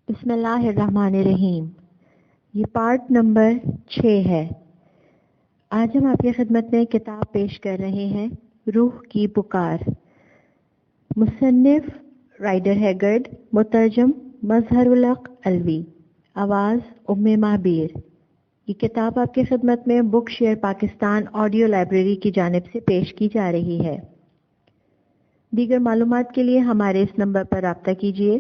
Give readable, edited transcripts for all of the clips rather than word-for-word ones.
بسم اللہ الرحمن الرحیم. یہ پارٹ نمبر 6 ہے. آج ہم آپ کی خدمت میں کتاب پیش کر رہے ہیں روح کی پکار. مصنف رائڈر ہیگرڈ، مترجم مظہر الحق الوی، آواز ام مہبیر. یہ کتاب آپ کی خدمت میں بک شیئر پاکستان آڈیو لائبریری کی جانب سے پیش کی جا رہی ہے. دیگر معلومات کے لیے ہمارے اس نمبر پر رابطہ کیجیے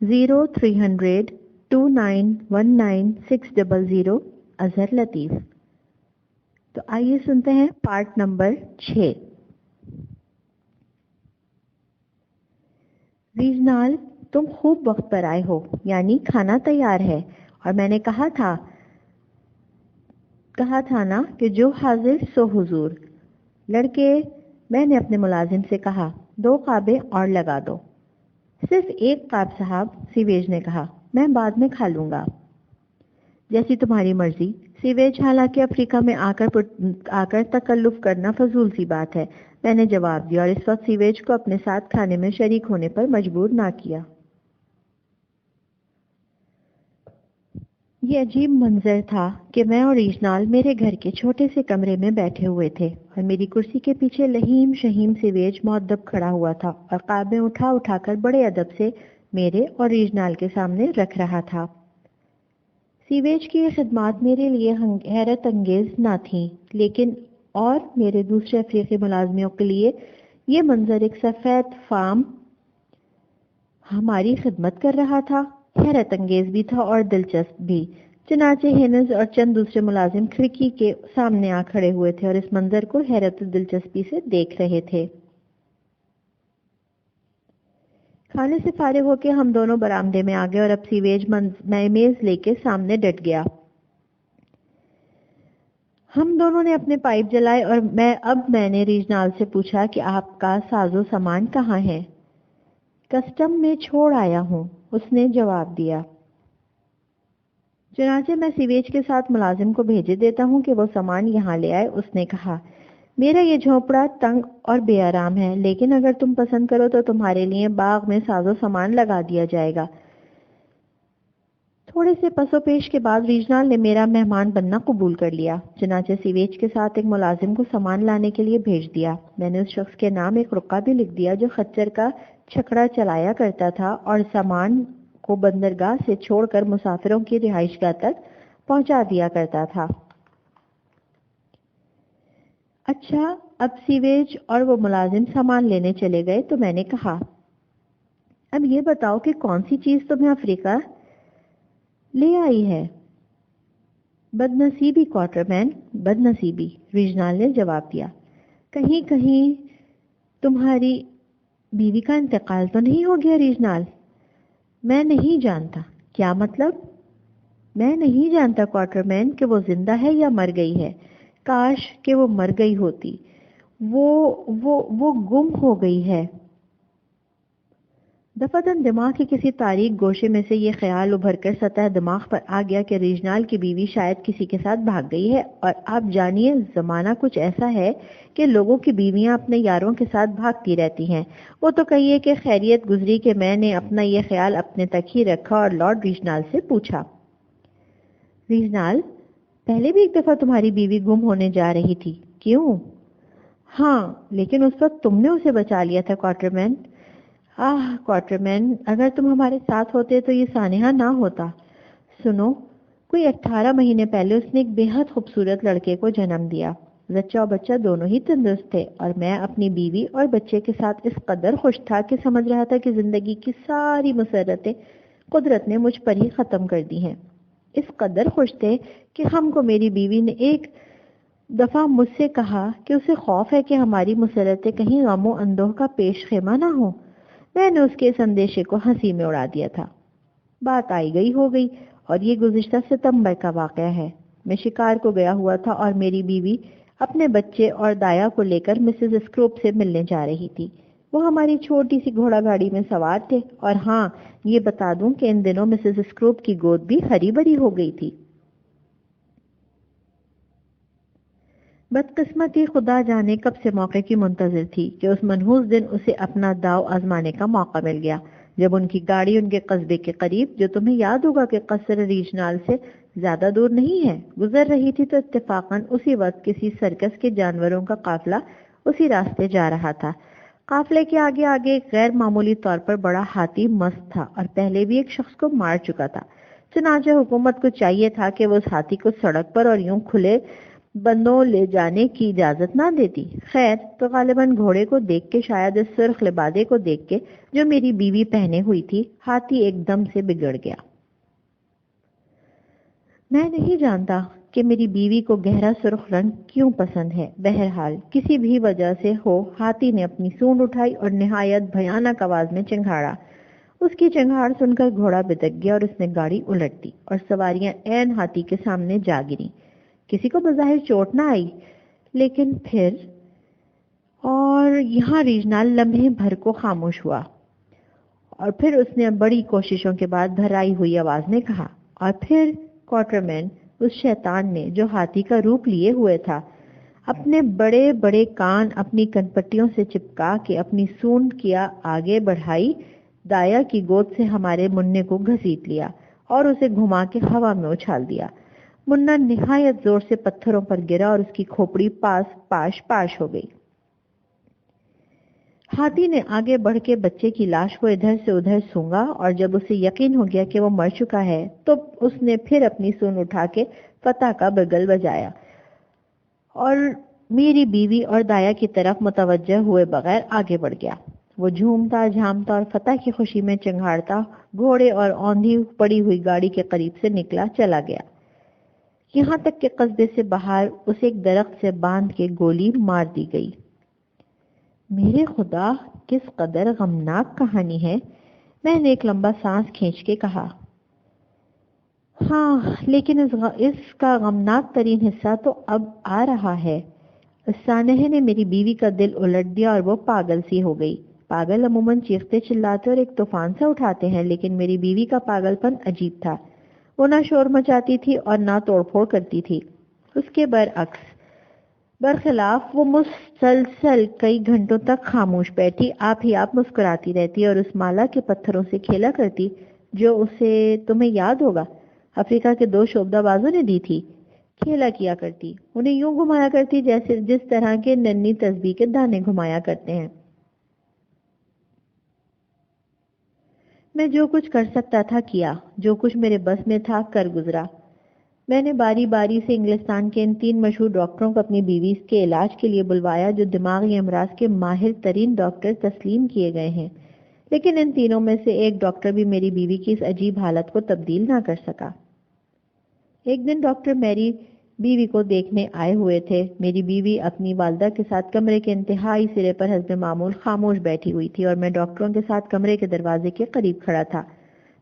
0300-2919-600. اظہر لطیف. تو آئیے سنتے ہیں پارٹ نمبر 6. ریجنال، تم خوب وقت پر آئے ہو، یعنی کھانا تیار ہے. اور میں نے کہا تھا نا کہ جو حاضر سو حضور. لڑکے، میں نے اپنے ملازم سے کہا 2 قابیں اور لگا دو. صرف 1 قاب صاحب، سیویج نے کہا. میں بعد میں کھا لوں گا. جیسی تمہاری مرضی. سیویج حالانکہ افریقہ میں آ کر تکلف کرنا فضول سی بات ہے، میں نے جواب دیا، اور اس وقت سیویج کو اپنے ساتھ کھانے میں شریک ہونے پر مجبور نہ کیا. یہ عجیب منظر تھا کہ میں اور ریجنال میرے گھر کے چھوٹے سے کمرے میں بیٹھے ہوئے تھے، اور میری کرسی کے پیچھے لہیم شہیم سیویج مؤدب کھڑا ہوا تھا اور قابیں اٹھا کر بڑے ادب سے میرے اور ریجنال کے سامنے رکھ رہا تھا. سیویج کی یہ خدمات میرے لیے حیرت انگیز نہ تھیں، لیکن اور میرے دوسرے افریقی ملازموں کے لیے یہ منظر ایک سفید فام ہماری خدمت کر رہا تھا حیرت انگیز بھی تھا اور دلچسپ بھی. چنانچہ ہینز اور چند دوسرے ملازم کھڑکی کے سامنے آ کھڑے ہوئے تھے اور اس منظر کو حیرت و دلچسپی سے دیکھ رہے تھے. کھانے سے فارغ ہو کے ہم دونوں برآمدے میں آ گئے اور اب سیویج میز لے کے سامنے ڈٹ گیا. ہم دونوں نے اپنے پائپ جلائے اور میں نے ریجنال سے پوچھا کہ آپ کا ساز و سامان کہاں ہے؟ کسٹم میں چھوڑ آیا ہوں، اس نے جواب دیا. چنانچہ میں سیویج کے ساتھ ملازم کو بھیجے دیتا ہوں کہ وہ سامان یہاں لے آئے. اس نے کہا میرا یہ جھونپڑا تنگ اور بے آرام ہے، لیکن اگر تم پسند کرو تو تمہارے لیے باغ میں ساز و سامان لگا دیا جائے گا. تھوڑے سے پس و پیش کے بعد ریجنال نے میرا مہمان بننا قبول کر لیا. چنانچہ سیویج کے ساتھ ایک ملازم کو سامان لانے کے لیے بھیج دیا. میں نے اس شخص کے نام ایک رقعہ بھی لکھ دیا جو خچر کا چھکڑا چلایا کرتا تھا اور سامان کو بندرگاہ سے چھوڑ کر مسافروں کی رہائش گاہ تک پہنچا دیا کرتا تھا. اچھا، اب سیویج اور وہ ملازم سامان لینے چلے گئے تو میں نے کہا اب یہ بتاؤ کہ کون سی چیز تمہیں افریقہ لے آئی ہے؟ بد نصیبی کوارٹر مین، بد نصیبی، ریجنال نے جواب دیا. کہیں تمہاری بیوی کا انتقال تو نہیں ہو گیا ریجنال؟ میں نہیں جانتا. کیا مطلب؟ میں نہیں جانتا کوارٹر مین کہ وہ زندہ ہے یا مر گئی ہے. کاش کہ وہ مر گئی ہوتی. وہ گم ہو گئی ہے. دفعتاً دماغ کے کسی تاریک گوشے میں سے یہ خیال ابھر کر سطح دماغ پر آ گیا کہ ریجنال کی بیوی شاید کسی کے ساتھ بھاگ گئی ہے. اور آپ جانیے زمانہ کچھ ایسا ہے کہ لوگوں کی بیویاں اپنے یاروں کے ساتھ بھاگتی رہتی ہیں. وہ تو کہیے کہ خیریت گزری کہ میں نے اپنا یہ خیال اپنے تک ہی رکھا اور لارڈ ریجنال سے پوچھا ریجنال، پہلے بھی ایک دفعہ تمہاری بیوی گم ہونے جا رہی تھی، کیوں؟ ہاں، لیکن اس وقت تم نے اسے بچا لیا تھا کوارٹر مین. کوارٹر مین، اگر تم ہمارے ساتھ ہوتے تو یہ سانحہ نہ ہوتا. سنو، کوئی 18 مہینے پہلے اس نے ایک بے حد خوبصورت لڑکے کو جنم دیا. زچہ اور بچہ دونوں ہی تندرست تھے اور میں اپنی بیوی اور بچے کے ساتھ اس قدر خوش تھا کہ سمجھ رہا تھا کہ زندگی کی ساری مسرتیں قدرت نے مجھ پر ہی ختم کر دی ہیں. اس قدر خوش تھے کہ ہم کو میری بیوی نے ایک دفعہ مجھ سے کہا کہ اسے خوف ہے کہ ہماری مسرتیں کہیں غم و اندوہ کا پیش خیمہ نہ ہوں. میں نے اس کے اس اندیشے کو ہنسی میں اڑا دیا تھا. بات آئی گئی ہو گئی اور یہ گزشتہ ستمبر کا واقعہ ہے. میں شکار کو گیا ہوا تھا اور میری بیوی اپنے بچے اور دایا کو لے کر مسز اسکروپ سے ملنے جا رہی تھی. وہ ہماری چھوٹی سی گھوڑا گاڑی میں سوار تھے. اور ہاں، یہ بتا دوں کہ ان دنوں مسز اسکروپ کی گود بھی ہری بھری ہو گئی تھی. بدقسمتی خدا جانے کب سے موقع کی منتظر تھی کہ اس منحوس دن اسے اپنا داؤ آزمانے کا موقع مل گیا. جب ان کی گاڑی ان کے قصبے کے قریب، جو تمہیں یاد ہوگا کہ قصر ریجنال سے زیادہ دور نہیں ہے، گزر رہی تھی تو اتفاقاً اسی وقت کسی سرکس کے جانوروں کا قافلہ اسی راستے جا رہا تھا۔ قافلے کے آگے آگے ایک غیر معمولی طور پر بڑا ہاتھی مست تھا اور پہلے بھی ایک شخص کو مار چکا تھا۔ چنانچہ حکومت کو چاہیے تھا کہ وہ اس ہاتھی کو سڑک پر اور یوں کھلے بندوں لے جانے کی اجازت نہ دیتی۔ خیر تو غالباً گھوڑے کو دیکھ کے، شاید اس سرخ لبادے کو دیکھ کے جو میری بیوی پہنے ہوئی تھی، ہاتھی ایک دم سے بگڑ گیا۔ میں نہیں جانتا کہ میری بیوی کو گہرا سرخ رنگ کیوں پسند ہے، بہرحال کسی بھی وجہ سے ہو، ہاتھی نے اپنی سونڈ اٹھائی اور نہایت بھیانک آواز میں چنگھاڑا۔ اس کی چنگھاڑ سن کر گھوڑا بتک گیا اور اس نے گاڑی الٹ دی اور سواریاں عین ہاتھی کے سامنے جا گریں۔ کسی کو بظاہر چوٹ نہ آئی، لیکن پھر اور یہاں ریجنال لمحے بھر کو خاموش ہوا، اور پھر اس نے بڑی کوششوں کے بعد بھرائی ہوئی آواز میں کہا، اور پھر کوارٹرمین، اس شیطان نے جو ہاتھی کا روپ لیے ہوئے تھا، اپنے بڑے بڑے کان اپنی کنپٹیوں سے چپکا کے اپنی سونڈ کیا آگے بڑھائی، دایا کی گود سے ہمارے مننے کو گھسیٹ لیا اور اسے گھما کے ہوا میں اچھال دیا۔ منا نہایت زور سے پتھروں پر گرا اور اس کی کھوپڑی پاش ہو گئی۔ ہاتھی نے آگے بڑھ کے بچے کی لاش کو ادھر سے ادھر سونگا، اور جب اسے یقین ہو گیا کہ وہ مر چکا ہے تو اس نے پھر اپنی سونڈ اٹھا کے فتح کا بگل بجایا اور میری بیوی اور دایا کی طرف متوجہ ہوئے بغیر آگے بڑھ گیا۔ وہ جھومتا جھامتا اور فتح کی خوشی میں چنگھاڑتا گھوڑے اور اوندھی پڑی ہوئی گاڑی کے قریب سے نکلا چلا گیا، یہاں تک کہ قصبے سے باہر اسے ایک درخت سے باندھ کے گولی مار دی گئی۔ میرے خدا، کس قدر غمناک کہانی ہے، میں نے ایک لمبا سانس کھینچ کے کہا۔ ہاں، لیکن اس کا غمناک ترین حصہ تو اب آ رہا ہے۔ اس سانحے نے میری بیوی کا دل الٹ دیا اور وہ پاگل سی ہو گئی۔ پاگل عموماً چیختے چلاتے اور ایک طوفان سے اٹھاتے ہیں، لیکن میری بیوی کا پاگل پن عجیب تھا۔ وہ نہ شور مچاتی تھی اور نہ توڑ پھوڑ کرتی تھی۔ اس کے برخلاف وہ مسلسل کئی گھنٹوں تک خاموش بیٹھی آپ ہی آپ مسکراتی رہتی اور اس مالا کے پتھروں سے کھیلا کرتی جو اسے، تمہیں یاد ہوگا، افریقہ کے 2 شعبدہ بازوں نے دی تھی۔ کھیلا کیا کرتی، انہیں یوں گھمایا کرتی جیسے جس طرح کے ننھی تسبیح کے دانے گھمایا کرتے ہیں۔ میں جو کچھ کر سکتا تھا کیا، جو کچھ میرے بس میں تھا کر گزرا۔ میں نے باری باری سے انگلستان کے ان 3 مشہور ڈاکٹروں کو اپنی بیوی کے علاج کے لیے بلوایا، جو دماغی امراض کے ماہر ترین ڈاکٹر تسلیم کیے گئے ہیں، لیکن ان تینوں میں سے ایک ڈاکٹر بھی میری بیوی کی اس عجیب حالت کو تبدیل نہ کر سکا۔ ایک دن ڈاکٹر میری بیوی کو دیکھنے آئے ہوئے تھے۔ میری بیوی اپنی والدہ کے ساتھ کمرے کے انتہائی سرے پر حسب معمول خاموش بیٹھی ہوئی تھی اور میں ڈاکٹروں کے ساتھ کمرے کے دروازے کے قریب کھڑا تھا۔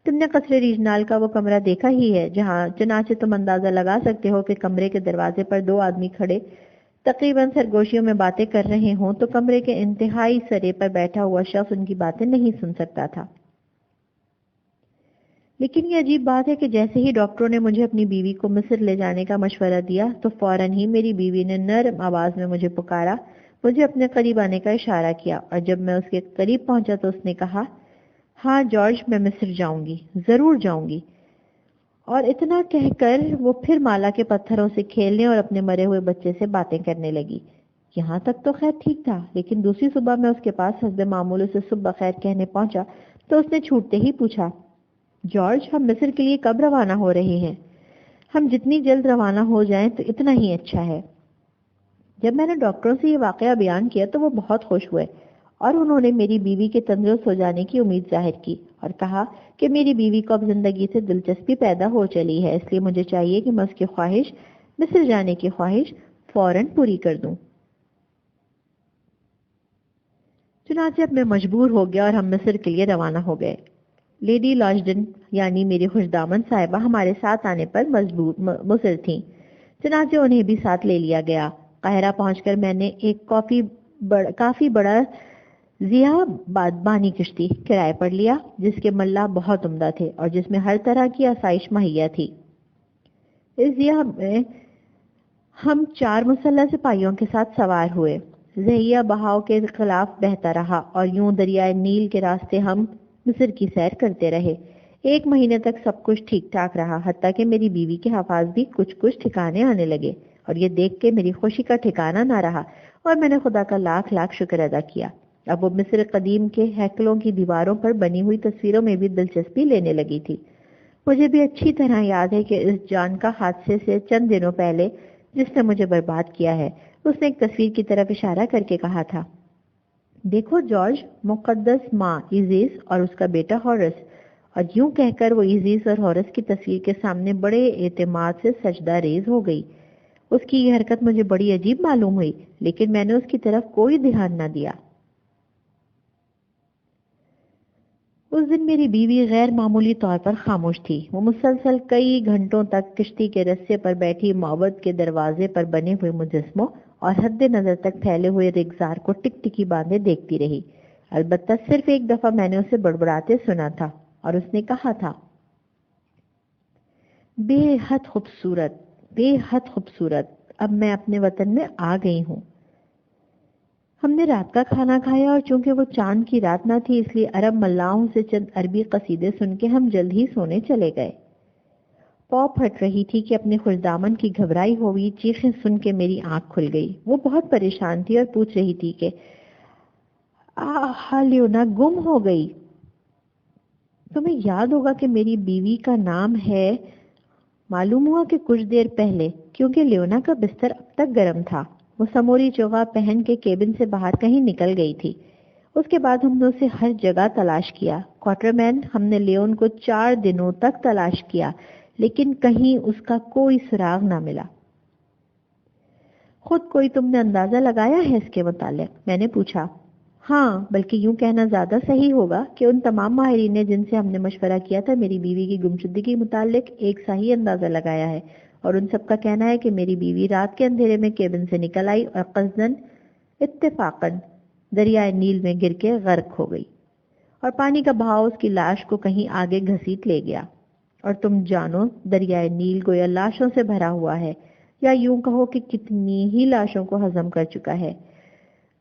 تم نے قصر ریجنال کا وہ کمرہ دیکھا ہی ہے، جہاں چنانچہ تم اندازہ لگا سکتے ہو کہ کمرے کے دروازے پر 2 آدمی کھڑے تقریباً سرگوشیوں میں باتیں کر رہے ہوں تو کمرے کے انتہائی سرے پر بیٹھا ہوا شخص ان کی باتیں نہیں سن سکتا تھا۔ لیکن یہ عجیب بات ہے کہ جیسے ہی ڈاکٹروں نے مجھے اپنی بیوی کو مصر لے جانے کا مشورہ دیا تو فوراً ہی میری بیوی نے نرم آواز میں مجھے پکارا، مجھے اپنے قریب آنے کا اشارہ کیا، اور جب میں اس کے قریب پہنچا تو اس نے کہا، ہاں جارج، میں مصر جاؤں گی، ضرور جاؤں گی۔ اور اتنا کہہ کر وہ پھر مالا کے پتھروں سے کھیلنے اور اپنے مرے ہوئے بچے سے باتیں کرنے لگی۔ یہاں تک تو خیر ٹھیک تھا، لیکن دوسری صبح میں اس کے پاس حسب معمول اسے صبح خیر کہنے پہنچا تو اس نے چھوٹتے ہی پوچھا، جارج، ہم مصر کے لیے کب روانہ ہو رہے ہیں؟ ہم جتنی جلد روانہ ہو جائیں تو اتنا ہی اچھا ہے۔ جب میں نے ڈاکٹروں سے یہ واقعہ بیان کیا تو وہ بہت خوش ہوئے اور انہوں نے میری بیوی کے تندرست ہو جانے کی امید ظاہر کی اور کہا کہ میری بیوی کو اب زندگی سے دلچسپی پیدا ہو چلی ہے، اس لیے مجھے چاہیے کہ میں اس کی خواہش، مصر جانے کی خواہش، فوراً پوری کر دوں۔ چنانچہ اب میں مجبور ہو گیا اور ہم مصر کے لیے روانہ ہو گئے۔ لیڈی لاجڈن یعنی میری خوشدامن صاحبہ ہمارے ساتھ آنے پر مصر تھیں، چنانچہ انہیں بھی ساتھ لے لیا گیا۔ قاہرہ پہنچ کر میں نے ایک کافی بڑا ضیاء بانی کشتی کرائے پر لیا، جس کے ملا بہت عمدہ تھے اور جس میں ہر طرح کی آسائش مہیا تھی۔ اس ضیاء میں ہم 4 مسلح سپاہیوں کے ساتھ سوار ہوئے۔ ضیاء بہاؤ کے خلاف بہتا رہا اور یوں دریائے نیل کے راستے ہم مصر کی سیر کرتے رہے۔ 1 مہینے تک سب کچھ ٹھیک ٹھاک رہا، حتیٰ کہ میری بیوی کے حفاظ بھی کچھ ٹھکانے آنے لگے، اور یہ دیکھ کے میری خوشی کا ٹھکانہ نہ رہا، اور میں نے خدا کا لاکھ لاکھ شکر ادا کیا۔ اب وہ مصر قدیم کے ہیکلوں کی دیواروں پر بنی ہوئی تصویروں میں بھی دلچسپی لینے لگی تھی۔ مجھے بھی اچھی طرح یاد ہے کہ اس جان کا حادثے سے چند دنوں پہلے، جس نے مجھے برباد کیا ہے، اس نے ایک تصویر کی طرف اشارہ کر کے کہا تھا، دیکھو جارج، مقدس ماں ایزیس اور اس کا بیٹا ہورس۔ اور یوں کہہ کر وہ ایزیس اور ہورس کی تصویر کے سامنے بڑے اعتماد سے سجدہ ریز ہو گئی۔ اس کی یہ حرکت مجھے بڑی عجیب معلوم ہوئی، لیکن میں نے اس کی طرف کوئی دھیان نہ دیا۔ اس دن میری بیوی غیر معمولی طور پر خاموش تھی۔ وہ مسلسل کئی گھنٹوں تک کشتی کے رسے پر بیٹھی معبد کے دروازے پر بنے ہوئے مجسموں اور حد نظر تک پھیلے ہوئے رگزار کو ٹک ٹکی باندھے دیکھتی رہی۔ البتہ صرف ایک دفعہ میں نے اسے بڑبڑاتے سنا تھا، اور اس نے کہا تھا، بے حد خوبصورت، بے حد خوبصورت، اب میں اپنے وطن میں آ گئی ہوں۔ ہم نے رات کا کھانا کھایا، اور چونکہ وہ چاند کی رات نہ تھی، اس لیے عرب ملاحوں سے چند عربی قصیدے سن کے ہم جلد ہی سونے چلے گئے۔ پاؤ پھٹ رہی تھی کہ اپنے خوشدامن کی گھبرائی ہوئی چیخیں سن کے میری آنکھ کھل گئی۔ وہ بہت پریشان تھی اور پوچھ رہی تھی کہ لیونا گم ہو گئی۔ تمہیں یاد ہوگا کہ میری بیوی کا نام ہے۔ معلوم ہوا کہ کچھ دیر پہلے، کیونکہ لیونا کا بستر اب تک گرم تھا، وہ سموری چوغا پہن کے کیبن سے باہر کہیں نکل گئی تھی۔ اس کے بعد ہم نے اسے ہر جگہ تلاش کیا۔ کوارٹر مین، ہم نے لیون کو 4 دنوں تک تلاش کیا، لیکن کہیں اس کا کوئی سراغ نہ ملا۔ خود کوئی تم نے اندازہ لگایا ہے اس کے متعلق؟ میں نے پوچھا۔ ہاں، بلکہ یوں کہنا زیادہ صحیح ہوگا کہ ان تمام ماہرین نے جن سے ہم نے مشورہ کیا تھا میری بیوی کی گمشدگی کے متعلق ایک صحیح اندازہ لگایا ہے، اور ان سب کا کہنا ہے کہ میری بیوی رات کے اندھیرے میں کیبن سے نکل آئی اور قصداً اتفاقاً دریائے نیل میں گر کے غرق ہو گئی، اور پانی کا بہاؤ اس کی لاش کو کہیں آگے گھسیٹ لے گیا۔ اور تم جانو، دریائے نیل گویا لاشوں سے بھرا ہوا ہے، یا یوں کہو کہ کتنی ہی لاشوں کو ہضم کر چکا ہے۔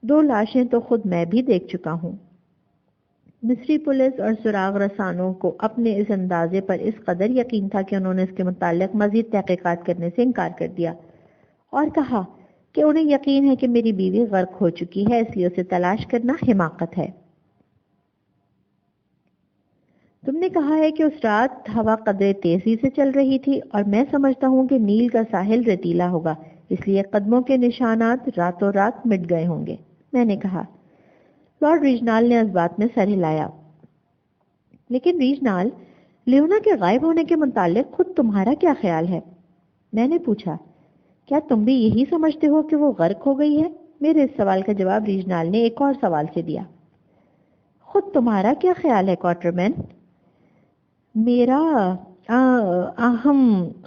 2 لاشیں تو خود میں بھی دیکھ چکا ہوں۔ مصری پولیس اور سراغ رسانوں کو اپنے اس اندازے پر اس قدر یقین تھا کہ انہوں نے اس کے متعلق مزید تحقیقات کرنے سے انکار کر دیا، اور کہا کہ انہیں یقین ہے کہ میری بیوی غرق ہو چکی ہے، اس لیے اسے تلاش کرنا حماقت ہے۔ تم نے کہا ہے کہ اس رات ہوا قدرے تیزی سے چل رہی تھی، اور میں سمجھتا ہوں کہ نیل کا ساحل ریتیلا ہوگا، اس لیے قدموں کے نشانات راتوں رات مٹ گئے ہوں گے، میں نے کہا۔ لارڈ ریجنال نے اس بات میں سر ہلایا۔ لیکن ریجنال، لیونا کے غائب ہونے کے متعلق خود تمہارا کیا خیال ہے؟ میں نے پوچھا۔ کیا تم بھی یہی سمجھتے ہو کہ وہ غرق ہو گئی ہے؟ میرے اس سوال کا جواب ریجنال نے ایک اور سوال سے دیا۔ خود تمہارا کیا خیال ہے کوارٹر مین؟ میرا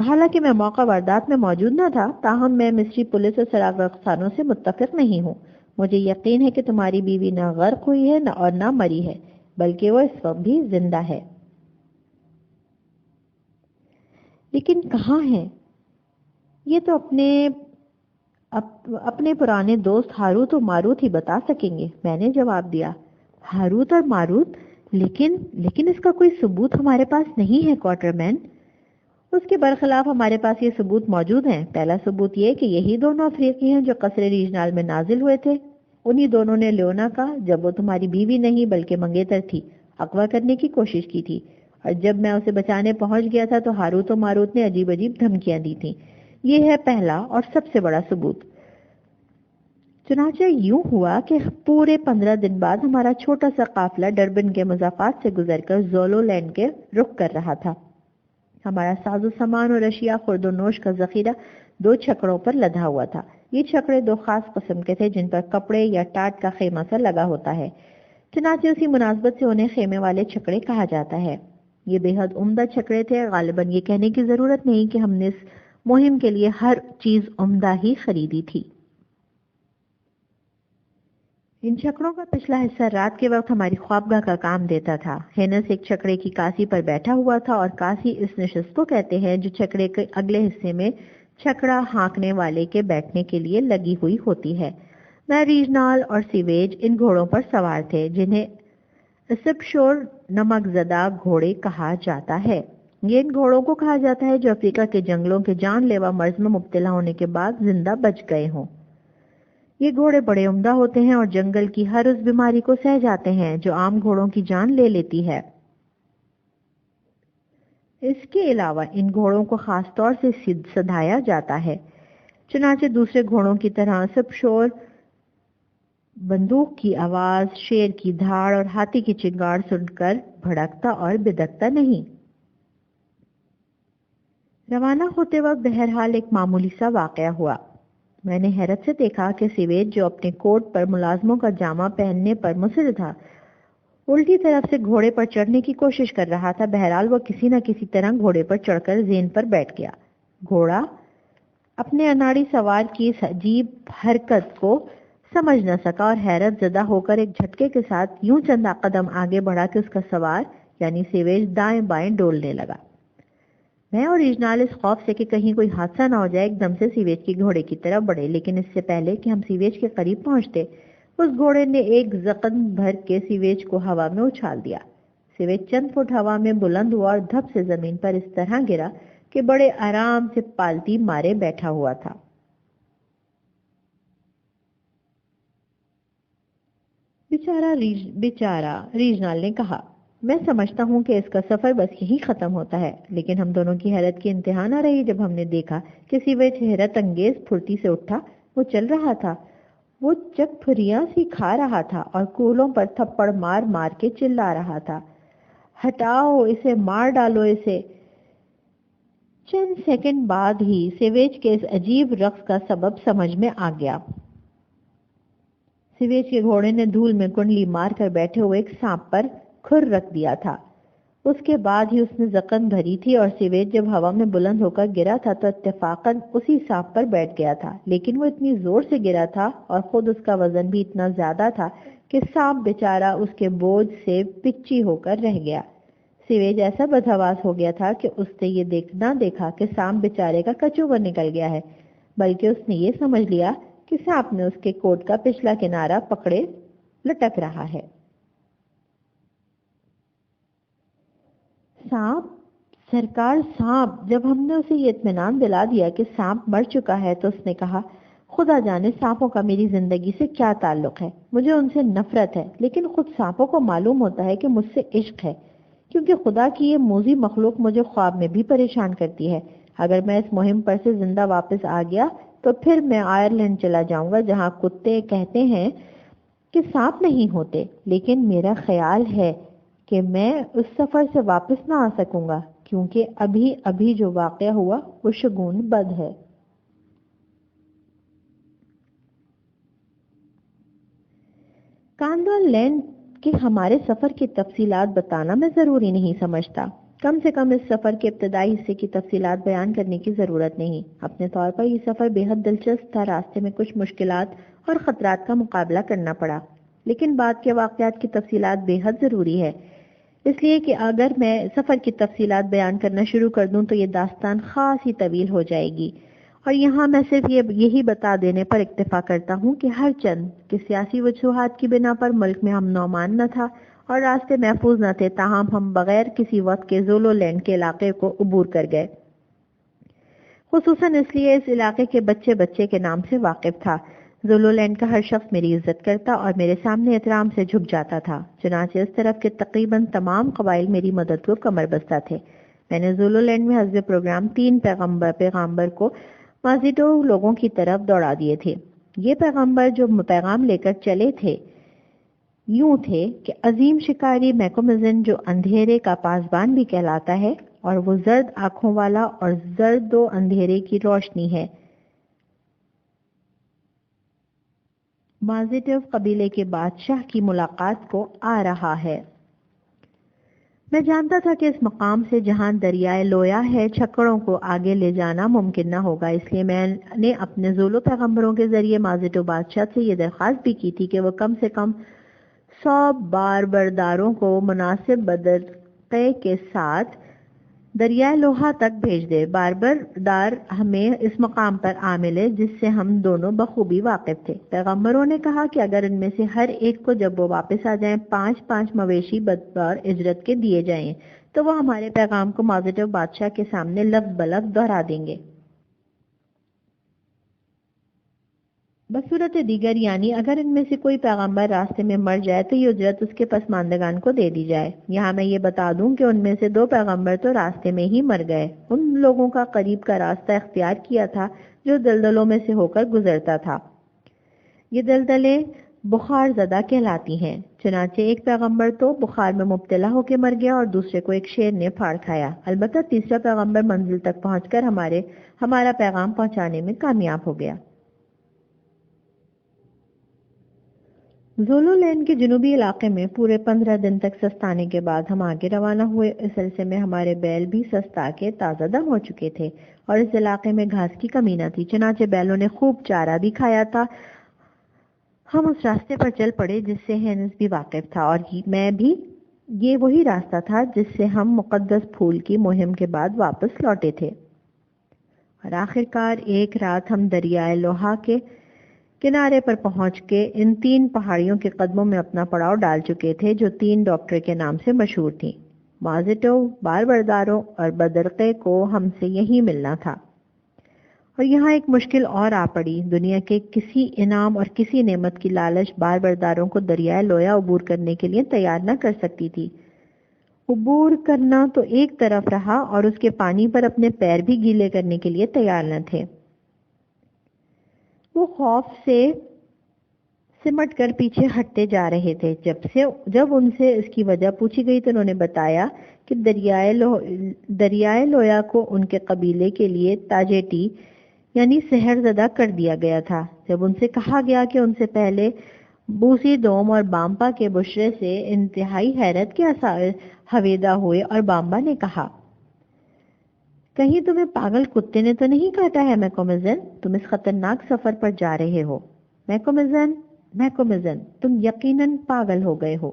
حالانکہ میں موقع واردات میں موجود نہ تھا، تاہم میں مصری پولیس اور سراغ رسانوں سے متفق نہیں ہوں۔ مجھے یقین ہے کہ تمہاری بیوی نہ غرق ہوئی ہے اور نہ مری ہے، بلکہ وہ اس وقت بھی زندہ ہے۔ لیکن کہاں ہے؟ یہ تو اپنے پرانے دوست ہاروت و ماروت ہی بتا سکیں گے، میں نے جواب دیا۔ ہاروت اور ماروت؟ لیکن اس کا کوئی ثبوت ہمارے پاس نہیں ہے کوارٹر مین۔ اس کے برخلاف ہمارے پاس یہ ثبوت موجود ہیں۔ پہلا ثبوت یہ کہ یہی دونوں افریقی ہیں جو قصر ریجنال میں نازل ہوئے تھے۔ انہی دونوں نے لیونا کا، جب وہ تمہاری بیوی نہیں بلکہ منگیتر تھی، اغوا کرنے کی کوشش کی تھی، اور جب میں اسے بچانے پہنچ گیا تھا تو ہاروت و ماروت نے عجیب عجیب دھمکیاں دی تھیں۔ یہ ہے پہلا اور سب سے بڑا ثبوت۔ چنانچہ یوں ہوا کہ پورے 15 دن بعد ہمارا چھوٹا سا قافلہ ڈربن کے مضافات سے گزر کر زولو لینڈ کے رخ کر رہا تھا۔ ہمارا ساز و سامان اور اشیاء خورد و نوش کا ذخیرہ 2 چھکڑوں پر لدھا ہوا تھا۔ یہ چھکڑے 2 خاص قسم کے تھے جن پر کپڑے یا ٹاٹ کا خیمہ سا لگا ہوتا ہے، چنانچہ اسی مناسبت سے انہیں خیمے والے چھکڑے کہا جاتا ہے۔ یہ بے حد عمدہ چھکڑے تھے، غالباً یہ کہنے کی ضرورت نہیں کہ ہم نے اس مہم کے لیے ہر چیز عمدہ ہی خریدی تھی۔ ان چھکڑوں کا پچھلا حصہ رات کے وقت ہماری خوابگاہ کا کام دیتا تھا۔ ہینس ایک چھکڑے کی کاسی پر بیٹھا ہوا تھا، اور کاسی اس نشست کو کہتے ہیں جو چھکڑے کے اگلے حصے میں چھکڑا ہانکنے والے کے بیٹھنے کے لیے لگی ہوئی ہوتی ہے۔ میں ریجنال اور سیویج ان گھوڑوں پر سوار تھے جنہیں اسپشور نمک زدہ گھوڑے کہا جاتا ہے۔ یہ ان گھوڑوں کو کہا جاتا ہے جو افریقہ کے جنگلوں کے جان لیوا مرض میں مبتلا ہونے کے بعد زندہ بچ گئے ہوں۔ یہ گھوڑے بڑے عمدہ ہوتے ہیں اور جنگل کی ہر اس بیماری کو سہ جاتے ہیں جو عام گھوڑوں کی جان لے لیتی ہے۔ اس کے علاوہ ان گھوڑوں کو خاص طور سے سدھایا جاتا ہے، چنانچہ دوسرے گھوڑوں کی طرح اسپشور بندوق کی آواز، شیر کی دھاڑ اور ہاتھی کی چنگاڑ سن کر بھڑکتا اور بدکتا نہیں۔ روانہ ہوتے وقت بہرحال ایک معمولی سا واقعہ ہوا۔ میں نے حیرت سے دیکھا کہ سیویج جو اپنے کوٹ پر ملازموں کا جامہ پہننے پر مصر تھا، الٹی طرف سے گھوڑے پر چڑھنے کی کوشش کر رہا تھا۔ بہرحال وہ کسی نہ کسی طرح گھوڑے پر چڑھ کر زین پر بیٹھ گیا۔ گھوڑا اپنے اناڑی سوار کی اس عجیب حرکت کو سمجھ نہ سکا اور حیرت زدہ ہو کر ایک جھٹکے کے ساتھ یوں چند قدم آگے بڑھا کہ اس کا سوار یعنی سیویج دائیں بائیں ڈولنے لگا۔ میں اور ریجنال اس خوف سے کہ کہیں کوئی حادثہ نہ ہو جائے ایک دم سے سیویج کے گھوڑے کی طرف بڑھے، لیکن اس سے پہلے کہ ہم سیویج کے قریب پہنچتے اس گھوڑے نے ایک زقن بھر کے سیویج کو ہوا میں اچھال دیا۔ سیویج چند فٹ ہوا میں بلند ہوا اور دھپ سے زمین پر اس طرح گرا کہ بڑے آرام سے پالتی مارے بیٹھا ہوا تھا۔ بیچارہ ریجنال نے کہا، میں سمجھتا ہوں کہ اس کا سفر بس یہی ختم ہوتا ہے، لیکن ہم دونوں کی حیرت کی انتہا نہ رہی جب ہم نے دیکھا کہ سیویج حیرت انگیز پھرتی سے اٹھا۔ وہ چل رہا تھا، وہ چک پھریاں سی کھا رہا تھا اور کولوں پر تھپڑ مار مار کے چلا رہا تھا، ہٹاؤ اسے، مار ڈالو اسے۔ چند سیکنڈ بعد ہی سیویج کے اس عجیب رقص کا سبب سمجھ میں آ گیا۔ سیویج کے گھوڑے نے دھول میں کنڈلی مار کر بیٹھے ہوئے ایک سانپ پر کھر رکھ دیا تھا۔ اس کے بعد ہی اس نے زخم بھری تھی اور سیویج جب ہوا میں بلند ہو کر گرا تھا تو اتفاقاً اسی سانپ پر بیٹھ گیا تھا، لیکن وہ اتنی زور سے گرا تھا اور خود اس کا وزن بھی اتنا زیادہ تھا کہ سانپ بیچارہ اس کے بوجھ سے پچی ہو کر رہ گیا۔ سیویج ایسا بدحواس ہو گیا تھا کہ اس نے یہ نہ دیکھا کہ سانپ بیچارے کا کچوبر نکل گیا ہے، بلکہ اس نے یہ سمجھ لیا کہ سانپ نے اس کے کوٹ کا پچھلا کنارہ پکڑے لٹک رہا ہے۔ سانپ، سرکار سانپ! جب ہم نے اسے یہ اطمینان دلا دیا کہ سانپ مر چکا ہے تو اس نے کہا، خدا جانے سانپوں کا میری زندگی سے کیا تعلق ہے، مجھے ان سے نفرت ہے، لیکن خود سانپوں کو معلوم ہوتا ہے کہ مجھ سے عشق ہے، کیونکہ خدا کی یہ موذی مخلوق مجھے خواب میں بھی پریشان کرتی ہے۔ اگر میں اس مہم پر سے زندہ واپس آ گیا تو پھر میں آئرلینڈ چلا جاؤں گا جہاں کتے کہتے ہیں کہ سانپ نہیں ہوتے، لیکن میرا خیال ہے کہ میں اس سفر سے واپس نہ آ سکوں گا کیونکہ ابھی جو واقعہ ہوا وہ شگون بد ہے۔ کانڈول لینڈ کے ہمارے سفر کی تفصیلات بتانا میں ضروری نہیں سمجھتا، کم سے کم اس سفر کے ابتدائی حصے کی تفصیلات بیان کرنے کی ضرورت نہیں۔ اپنے طور پر یہ سفر بے حد دلچسپ تھا، راستے میں کچھ مشکلات اور خطرات کا مقابلہ کرنا پڑا، لیکن بعد کے واقعات کی تفصیلات بے حد ضروری ہے، اس لیے کہ اگر میں سفر کی تفصیلات بیان کرنا شروع کر دوں تو یہ داستان خاص ہی طویل ہو جائے گی، اور یہاں میں صرف یہی بتا دینے پر اکتفا کرتا ہوں کہ ہر چند کہ سیاسی وجوہات کی بنا پر ملک میں امن و امان نہ تھا اور راستے محفوظ نہ تھے، تاہم ہم بغیر کسی وقت کے زولو لینڈ کے علاقے کو عبور کر گئے، خصوصاً اس لیے اس علاقے کے بچے کے نام سے واقف تھا۔ زولو لینڈ کا ہر شخص میری عزت کرتا اور میرے سامنے احترام سے جھک جاتا تھا، چنانچہ اس طرف کے تقریباً تمام قبائل میری مدد کو کمر بستہ تھے۔ میں نے زولو لینڈ میں حسب پروگرام 3 پیغامبر کو مازیٹو لوگوں کی طرف دوڑا دیے تھے۔ یہ پیغامبر جو پیغام لے کر چلے تھے یوں تھے کہ عظیم شکاری میکومزن جو اندھیرے کا پاسبان بھی کہلاتا ہے اور وہ زرد آنکھوں والا اور زرد و اندھیرے کی روشنی ہے، مازیٹو قبیلے کے بادشاہ کی ملاقات کو آ رہا ہے۔ میں جانتا تھا کہ اس مقام سے جہاں دریائے لویا ہے چھکڑوں کو آگے لے جانا ممکن نہ ہوگا، اس لیے میں نے اپنے زولو پیغمبروں کے ذریعے مازیٹو بادشاہ سے یہ درخواست بھی کی تھی کہ وہ کم سے کم 100 بار برداروں کو مناسب بدرقے کے ساتھ دریائے لوہا تک بھیج دے۔ باربر دار ہمیں اس مقام پر آ ملے جس سے ہم دونوں بخوبی واقف تھے۔ پیغمبروں نے کہا کہ اگر ان میں سے ہر ایک کو جب وہ واپس آ جائیں 5 مویشی بطور اجرت کے دیے جائیں تو وہ ہمارے پیغام کو مازٹو بادشاہ کے سامنے لفظ بلفظ دہرا دیں گے۔ بصورت دیگر یعنی اگر ان میں سے کوئی پیغمبر راستے میں مر جائے تو یہ اجرت اس کے پسماندگان کو دے دی جائے۔ یہاں میں یہ بتا دوں کہ ان میں سے 2 پیغمبر تو راستے میں ہی مر گئے۔ ان لوگوں کا قریب کا راستہ اختیار کیا تھا جو دلدلوں میں سے ہو کر گزرتا تھا۔ یہ دلدلیں بخار زدہ کہلاتی ہیں۔ چنانچہ ایک پیغمبر تو بخار میں مبتلا ہو کے مر گیا اور دوسرے کو ایک شیر نے پھاڑ کھایا۔ البتہ تیسرا پیغمبر منزل تک پہنچ کر ہمارا پیغام پہنچانے میں کامیاب ہو گیا۔ زولو لینڈ کے جنوبی علاقے میں پورے 15 دن تک سستانے کے بعد ہم آگے روانہ ہوئے۔ اس عرصے میں ہمارے بیل بھی سستا کے تازہ دم ہو چکے تھے اور اس علاقے میں گھاس کی کمی نہ تھی، چنانچہ بیلوں نے خوب چارہ بھی کھایا تھا۔ ہم اس راستے پر چل پڑے جس سے ہینس بھی واقف تھا اور میں بھی۔ یہ وہی راستہ تھا جس سے ہم مقدس پھول کی مہم کے بعد واپس لوٹے تھے، اور آخرکار ایک رات ہم دریائے لوہا کے کنارے پر پہنچ کے ان 3 پہاڑیوں کے قدموں میں اپنا پڑاؤ ڈال چکے تھے جو 3 ڈاکٹر کے نام سے مشہور تھیں۔ مازٹو، باربرداروں اور بدرقے کو ہم سے یہی ملنا تھا۔ اور یہاں ایک مشکل اور آ پڑی۔ دنیا کے کسی انعام اور کسی نعمت کی لالچ باربرداروں کو دریائے لویا عبور کرنے کے لیے تیار نہ کر سکتی تھی۔ عبور کرنا تو ایک طرف رہا اور اس کے پانی پر اپنے پیر بھی گیلے کرنے کے لیے تیار نہ تھے۔ وہ خوف سے سمٹ کر پیچھے ہٹتے جا رہے تھے۔ جب ان سے اس کی وجہ پوچھی گئی تو انہوں نے بتایا کہ دریائے لویا کو ان کے قبیلے کے لیے تاجیٹی یعنی سحر زدہ کر دیا گیا تھا۔ جب ان سے کہا گیا کہ ان سے پہلے بوسی دوم اور بامپا کے بشرے سے انتہائی حیرت کے آثار ہویدا ہوئے، اور بامبا نے کہا، کہیں تمہیں پاگل کتے نے تو نہیں کاٹا ہے میکومزن؟ تم اس خطرناک سفر پر جا رہے ہو۔ میکومزن، تم یقیناً پاگل ہو گئے ہو۔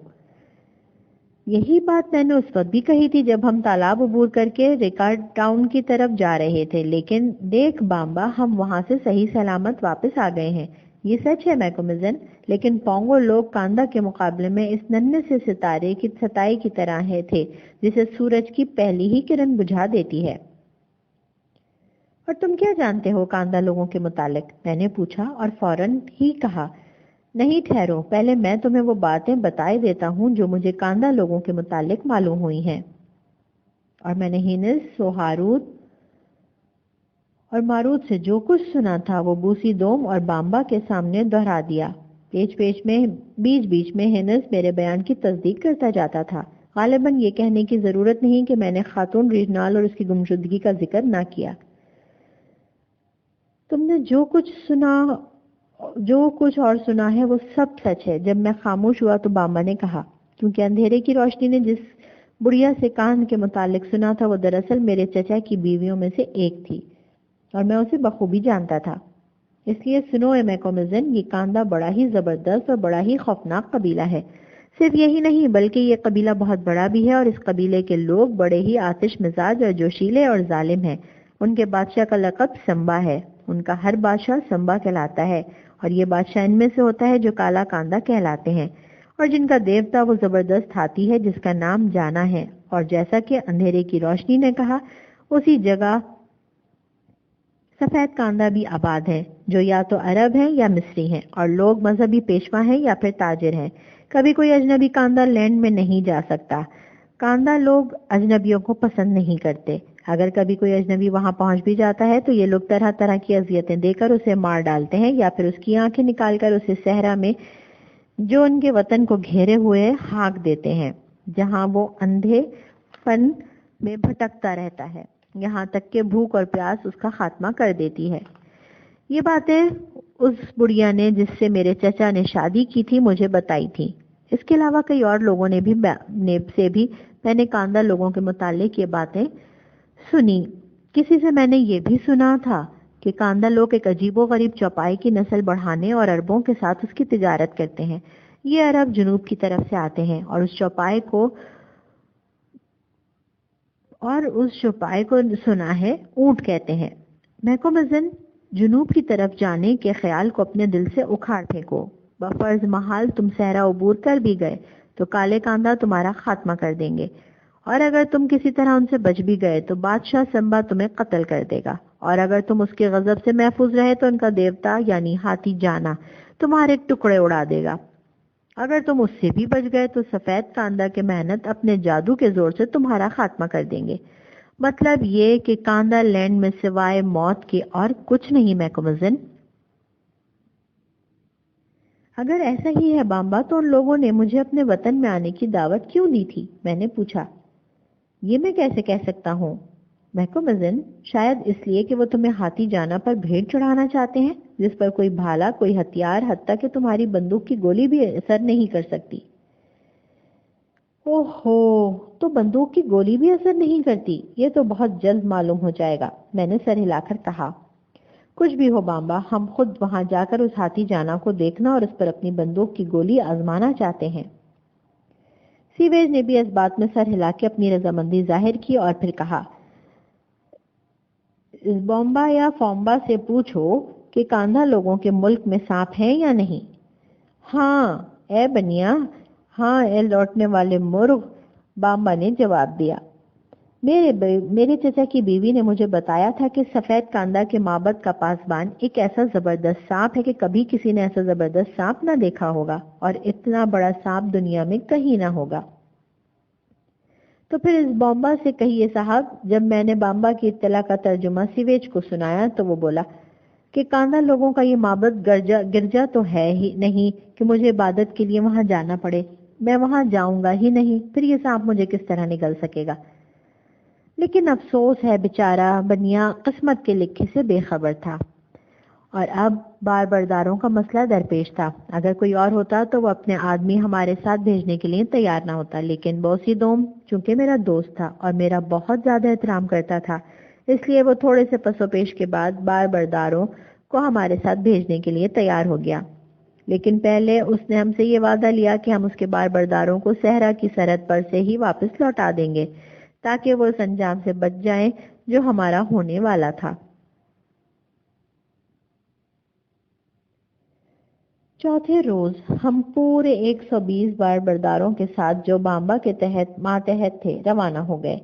یہی بات میں نے اس وقت بھی کہی تھی جب ہم تالاب عبور کر کے ریکارڈ ٹاؤن کی طرف جا رہے تھے، لیکن دیکھ بامبا، ہم وہاں سے صحیح سلامت واپس آ گئے ہیں۔ یہ سچ ہے میکومزن، لیکن پونگو لوگ کاندا کے مقابلے میں اس ننھے سے ستارے کی ستائی کی طرح تھے جسے سورج کی پہلی ہی کرن بجھا دیتی ہے۔ اور تم کیا جانتے ہو کاندا لوگوں کے متعلق؟ میں نے پوچھا اور فوراً ہی کہا، نہیں ٹھہرو، پہلے میں تمہیں وہ باتیں بتائے دیتا ہوں جو مجھے کاندا لوگوں کے متعلق معلوم ہوئی ہیں۔ اور میں نے ہینس، سوہاروت اور ماروت سے جو کچھ سنا تھا وہ بوسی دوم اور بامبا کے سامنے دہرا دیا۔ بیچ بیچ میں ہینس میرے بیان کی تصدیق کرتا جاتا تھا۔ غالباً یہ کہنے کی ضرورت نہیں کہ میں نے خاتون ریجنال اور اس کی گمشدگی کا ذکر نہ کیا۔ تم نے جو کچھ اور سنا ہے وہ سب سچ ہے۔ جب میں خاموش ہوا تو بامبا نے کہا، کیونکہ اندھیرے کی روشنی نے جس بڑھیا سے کان کے متعلق سنا تھا وہ دراصل میرے چچا کی بیویوں میں سے ایک تھی اور میں اسے بخوبی جانتا تھا۔ اس لیے سنو اے میکومزن، یہ کاندا بڑا ہی زبردست اور بڑا ہی خوفناک قبیلہ ہے۔ صرف یہی نہیں بلکہ یہ قبیلہ بہت بڑا بھی ہے، اور اس قبیلے کے لوگ بڑے ہی آتش مزاج اور جوشیلے اور ظالم ہیں۔ ان کے بادشاہ کا لقب سمبا ہے۔ ان کا ہر بادشاہ سمبا کہلاتا ہے، اور یہ بادشاہ ان میں سے ہوتا ہے جو کالا کاندا کہلاتے ہیں، اور جن کا دیوتا وہ زبردست ہاتھی ہے جس کا نام جانا ہے۔ اور جیسا کہ اندھیرے کی روشنی نے کہا، اسی جگہ سفید کاندا بھی آباد ہیں جو یا تو عرب ہیں یا مصری ہیں، اور لوگ مذہبی پیشوا ہیں یا پھر تاجر ہیں۔ کبھی کوئی اجنبی کاندا لینڈ میں نہیں جا سکتا۔ کاندا لوگ اجنبیوں کو پسند نہیں کرتے۔ اگر کبھی کوئی اجنبی وہاں پہنچ بھی جاتا ہے تو یہ لوگ طرح طرح کی اذیتیں دے کر اسے مار ڈالتے ہیں یا پھر اس کی آنکھیں نکال کر اسے صحرا میں جو ان کے وطن کو گھیرے ہوئے ہانک دیتے ہیں، جہاں وہ اندھے فن میں بھٹکتا رہتا ہے، یہاں تک کہ بھوک اور پیاس اس کا خاتمہ کر دیتی ہے۔ یہ باتیں اس بڑھیا نے جس سے میرے چچا نے شادی کی تھی مجھے بتائی تھی۔ اس کے علاوہ کئی اور لوگوں نے بھی میں نے کاندا لوگوں کے متعلق یہ باتیں سنی۔ کسی سے میں نے یہ بھی سنا تھا کہ کاندا لوگ ایک عجیب و غریب چوپائے کی نسل بڑھانے اور عربوں کے ساتھ اس کی تجارت کرتے ہیں۔ یہ عرب جنوب کی طرف سے آتے ہیں اور اس چوپائے کو اور اس چوپائے کو سنا ہے اونٹ کہتے ہیں۔ محکمزن جنوب کی طرف جانے کے خیال کو اپنے دل سے اکھاڑ پھینکو۔ بفرض محال تم صحرا عبور کر بھی گئے تو کالے کاندھا تمہارا خاتمہ کر دیں گے، اور اگر تم کسی طرح ان سے بچ بھی گئے تو بادشاہ سمبا تمہیں قتل کر دے گا، اور اگر تم اس کے غضب سے محفوظ رہے تو ان کا دیوتا یعنی ہاتھی جانا تمہارے ٹکڑے اڑا دے گا، اگر تم اس سے بھی بچ گئے تو سفید کاندھا کے محنت اپنے جادو کے زور سے تمہارا خاتمہ کر دیں گے۔ مطلب یہ کہ کاندھا لینڈ میں سوائے موت کے اور کچھ نہیں محکمزن۔ اگر ایسا ہی ہے بامبا تو ان لوگوں نے مجھے اپنے وطن میں آنے کی دعوت کیوں دی تھی؟ میں نے پوچھا۔ یہ میں کیسے کہہ سکتا ہوں محکمزن، شاید اس لیے کہ وہ تمہیں ہاتھی جانا پر بھیڑ چڑھانا چاہتے ہیں جس پر کوئی بھالا، کوئی ہتھیار، حتیٰ کہ تمہاری بندوق کی گولی بھی اثر نہیں کر سکتی۔ اوہو، تو بندوق کی گولی بھی اثر نہیں کرتی؟ یہ تو بہت جلد معلوم ہو جائے گا، میں نے سر ہلا کر کہا۔ کچھ بھی ہو بامبا، ہم خود وہاں جا کر اس ہاتھی جانا کو دیکھنا اور اس پر اپنی بندوق کی گولی آزمانا چاہتے ہیں۔ سیویج نے بھی اس بات میں سر ہلا کے اپنی رضامندی ظاہر کی اور پھر کہا، اس بومبا یا فومبا سے پوچھو کہ کاندھا لوگوں کے ملک میں سانپ ہیں یا نہیں۔ ہاں اے بنیا، ہاں اے لوٹنے والے مرغ، بامبا نے جواب دیا۔ میرے چچا کی بیوی نے مجھے بتایا تھا کہ سفید کاندھا کے معبد کا پاسبان ایک ایسا زبردست سانپ ہے کہ کبھی کسی نے ایسا زبردست سانپ نہ دیکھا ہوگا، اور اتنا بڑا سانپ دنیا میں کہیں نہ ہوگا۔ تو پھر اس بامبا سے کہیے صاحب، جب میں نے بامبا کی اطلاع کا ترجمہ سیویج کو سنایا تو وہ بولا کہ کاندھا لوگوں کا یہ معبد گرجا تو ہے ہی نہیں کہ مجھے عبادت کے لیے وہاں جانا پڑے، میں وہاں جاؤں گا ہی نہیں، پھر یہ سانپ مجھے کس طرح نگل سکے گا۔ لیکن افسوس ہے بیچارہ بنیا قسمت کے لکھے سے بے خبر تھا، اور اب بار برداروں کا مسئلہ درپیش تھا۔ اگر کوئی اور ہوتا تو وہ اپنے آدمی ہمارے ساتھ بھیجنے کے لیے تیار نہ ہوتا، لیکن بوسی دوم چونکہ میرا دوست تھا اور میرا بہت زیادہ احترام کرتا تھا، اس لیے وہ تھوڑے سے پس و پیش کے بعد بار برداروں کو ہمارے ساتھ بھیجنے کے لیے تیار ہو گیا۔ لیکن پہلے اس نے ہم سے یہ وعدہ لیا کہ ہم اس کے بار برداروں کو صحرا کی سرحد پر سے ہی واپس لوٹا دیں گے تاکہ وہ اس انجام سے بچ جائیں جو ہمارا ہونے والا تھا۔ چوتھے روز ہم پورے 120 بار برداروں کے ساتھ جو بامبا کے ماتحت تھے روانہ ہو گئے۔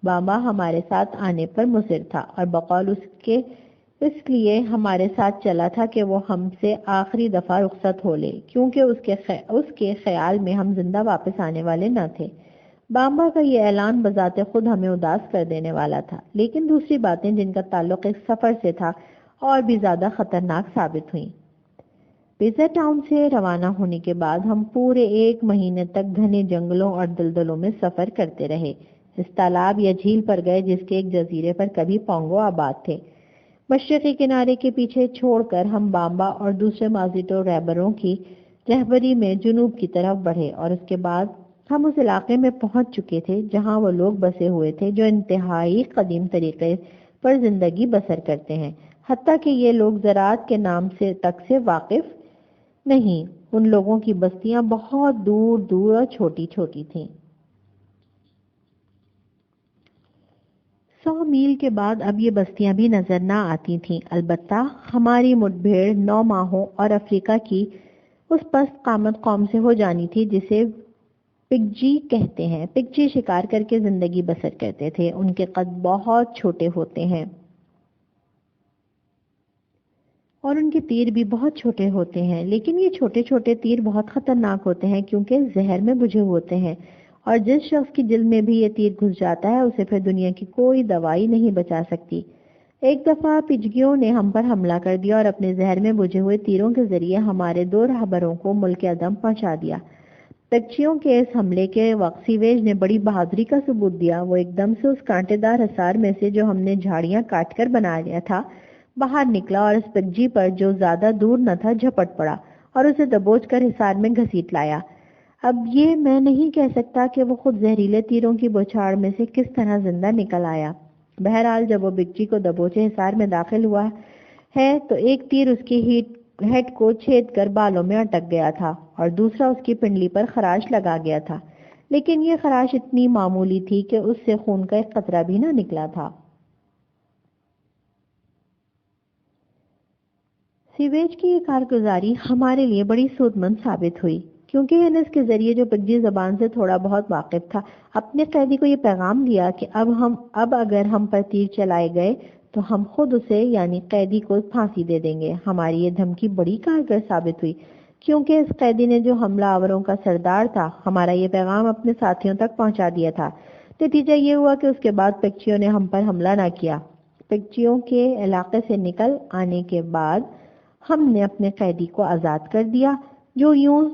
بامبا ہمارے ساتھ آنے پر مصر تھا اور بقول اس لیے ہمارے ساتھ چلا تھا کہ وہ ہم سے آخری دفعہ رخصت ہو لے، کیونکہ اس کے خیال میں ہم زندہ واپس آنے والے نہ تھے۔ بامبا کا یہ اعلان بذات خود ہمیں اداس کر دینے والا تھا، لیکن دوسری باتیں جن کا تعلق ایک سفر سے تھا اور بھی زیادہ خطرناک ثابت ہوئیں۔ پیزا ٹاؤن سے روانہ ہونے کے بعد ہم پورے 1 مہینے تک گھنے جنگلوں اور دلدلوں میں سفر کرتے رہے۔ اس تالاب یا جھیل پر گئے جس کے ایک جزیرے پر کبھی پونگو آباد تھے۔ مشرقی کنارے کے پیچھے چھوڑ کر ہم بامبا اور دوسرے مازیٹو رہبروں کی رہبری میں جنوب کی طرف بڑھے، اور اس کے بعد ہم اس علاقے میں پہنچ چکے تھے جہاں وہ لوگ بسے ہوئے تھے جو انتہائی قدیم طریقے پر زندگی بسر کرتے ہیں، حتیٰ کہ یہ لوگ زراعت کے نام سے تک سے واقف نہیں۔ ان لوگوں کی بستیاں بہت دور دور اور چھوٹی چھوٹی تھیں۔ 100 میل کے بعد اب یہ بستیاں بھی نظر نہ آتی تھیں، البتہ ہماری مٹبھیڑ 9 ماہوں اور افریقہ کی اس پست قامت قوم سے ہو جانی تھی جسے پگجی کہتے ہیں۔ پگجی شکار کر کے زندگی بسر کرتے تھے۔ ان کے قد بہت چھوٹے ہوتے ہیں اور ان کے تیر بھی بہت چھوٹے ہوتے ہیں، لیکن یہ چھوٹے چھوٹے تیر بہت خطرناک ہوتے ہیں کیونکہ زہر میں بجھے ہوتے ہیں، اور جس شخص کی جلد میں بھی یہ تیر گھس جاتا ہے اسے پھر دنیا کی کوئی دوائی نہیں بچا سکتی۔ ایک دفعہ پجگیوں نے ہم پر حملہ کر دیا اور اپنے زہر میں بجھے ہوئے تیروں کے ذریعے ہمارے 2 رہبروں کو ملک عدم پہنچا دیا۔ پگچیوں کے اس حملے کے وقت سیویج نے بڑی بہادری کا ثبوت دیا۔ وہ ایک دم سے اس کانٹے دار حصار میں سے جو ہم نے جھاڑیاں کاٹ کر بنا لیا تھا باہر نکلا اور اس پگجی پر جو زیادہ دور نہ تھا جھپٹ پڑا اور اسے دبوچ کر حصار میں گھسیٹ لایا۔ اب یہ میں نہیں کہہ سکتا کہ وہ خود زہریلے تیروں کی بوچھاڑ میں سے کس طرح زندہ نکل آیا۔ بہرحال جب وہ پگجی کو دبوچے حصار میں داخل ہوا ہے تو ایک تیر اس کی ہیڈ کو چھید کر بالوں میں اٹک گیا تھا اور دوسرا اس کی پنڈلی پر خراش لگا گیا تھا۔ لیکن یہ خراش اتنی معمولی تھی کہ اس سے خون کا ایک قطرہ بھی نہ نکلا تھا۔ سیویج کی یہ کارگزاری ہمارے لیے بڑی سود مند ثابت ہوئی، کیونکہ ہینس کے ذریعے جو پگجی زبان سے تھوڑا بہت واقف تھا اپنے قیدی کو یہ پیغام دیا کہ اب اگر ہم پر تیر چلائے گئے تو ہم خود اسے یعنی قیدی کو پھانسی دے دیں گے۔ ہماری یہ دھمکی بڑی کارگر ثابت ہوئی، کیونکہ اس قیدی نے جو حملہ آوروں کا سردار تھا ہمارا یہ پیغام اپنے ساتھیوں تک پہنچا دیا تھا۔ نتیجہ یہ ہوا کہ اس کے بعد پگچیوں نے ہم پر حملہ نہ کیا۔ پگچیوں کے علاقے سے نکل آنے کے بعد ہم نے اپنے قیدی کو آزاد کر دیا، جو یوں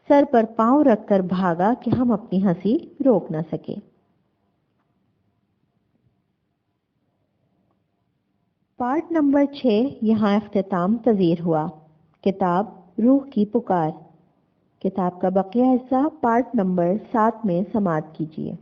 سر پر پاؤں رکھ کر بھاگا کہ ہم اپنی ہنسی روک نہ سکے۔ پارٹ نمبر 6 یہاں اختتام پذیر ہوا۔ کتاب روح کی پکار۔ کتاب کا بقیہ حصہ پارٹ نمبر 7 میں سماعت کیجیے۔